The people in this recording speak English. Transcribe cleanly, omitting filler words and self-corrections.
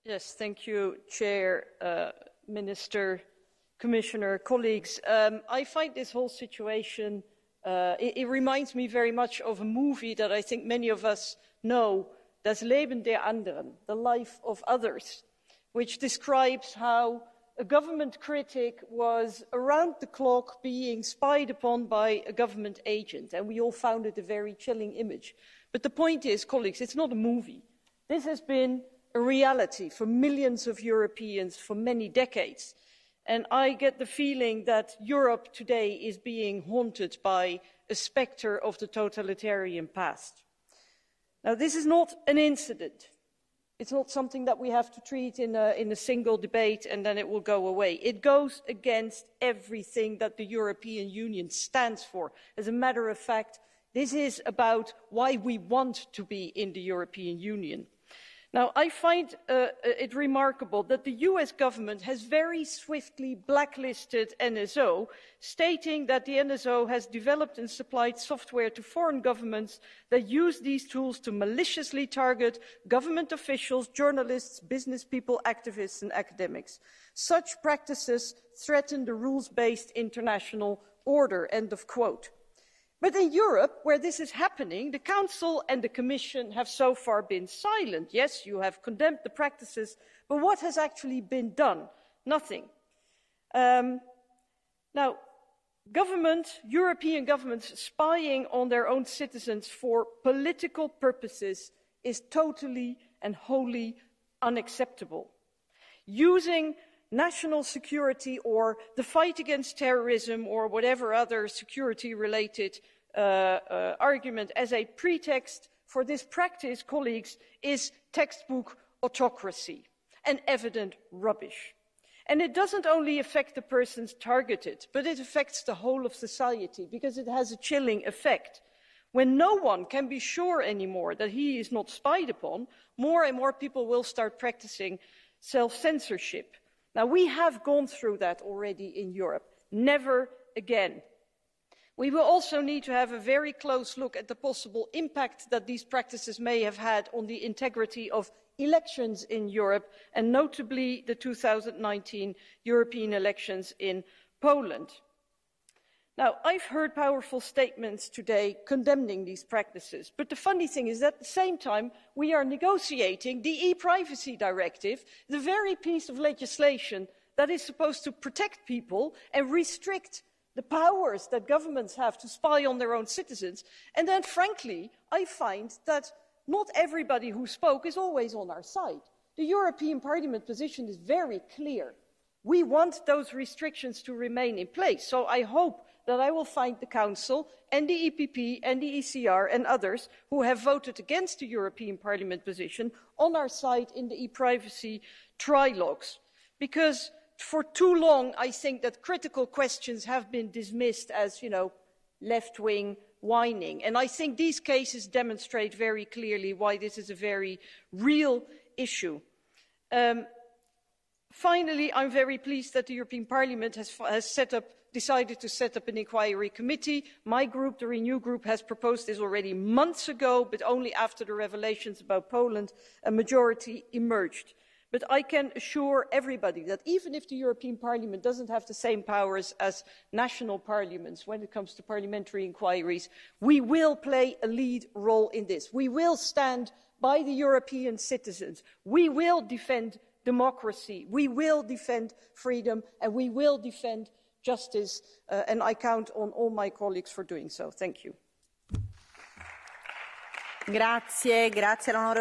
Yes, thank you, Chair, Minister, Commissioner, colleagues. I find this whole situation, it reminds me very much of a movie that I think many of us know, Das Leben der anderen, the life of others, which describes how a government critic was around the clock being spied upon by a government agent, and we all found it a very chilling image. But the point is, colleagues, it's not a movie. This has been a reality for millions of Europeans for many decades. And I get the feeling that Europe today is being haunted by a spectre of the totalitarian past. Now, this is not an incident. It's not something that we have to treat in a single debate and then it will go away. It goes against everything that the European Union stands for. As a matter of fact, this is about why we want to be in the European Union. Now, I find it remarkable that the US government has very swiftly blacklisted NSO, stating that the NSO has developed and supplied software to foreign governments that use these tools to maliciously target government officials, journalists, business people, activists and academics. Such practices threaten the rules-based international order, end of quote. But in Europe, where this is happening, the Council and the Commission have so far been silent. Yes, you have condemned the practices, but what has actually been done? Nothing. Now, European governments spying on their own citizens for political purposes is totally and wholly unacceptable. Using national security or the fight against terrorism or whatever other security-related argument as a pretext for this practice, colleagues, is textbook autocracy and evident rubbish. And it doesn't only affect the persons targeted, but it affects the whole of society because it has a chilling effect. When no one can be sure anymore that he is not spied upon, more and more people will start practicing self-censorship. Now, we have gone through that already in Europe. Never again. We will also need to have a very close look at the possible impact that these practices may have had on the integrity of elections in Europe, and notably the 2019 European elections in Poland. Now, I've heard powerful statements today condemning these practices, but the funny thing is that at the same time we are negotiating the e-privacy directive, the very piece of legislation that is supposed to protect people and restrict the powers that governments have to spy on their own citizens. And then, frankly, I find that not everybody who spoke is always on our side. The European Parliament position is very clear. We want those restrictions to remain in place, so I hope that I will find the Council and the EPP and the ECR and others who have voted against the European Parliament position on our side in the e-privacy trilogues. Because for too long, I think that critical questions have been dismissed as, left-wing whining. And I think these cases demonstrate very clearly why this is a very real issue. Finally, I'm very pleased that the European Parliament has decided to set up an inquiry committee. My group, the Renew Group, has proposed this already months ago, but only after the revelations about Poland, a majority emerged. But I can assure everybody that even if the European Parliament doesn't have the same powers as national parliaments when it comes to parliamentary inquiries, we will play a lead role in this. We will stand by the European citizens. We will defend democracy, we will defend freedom, and we will defend justice, and I count on all my colleagues for doing so. Thank you. Grazie, grazie all'onorevole.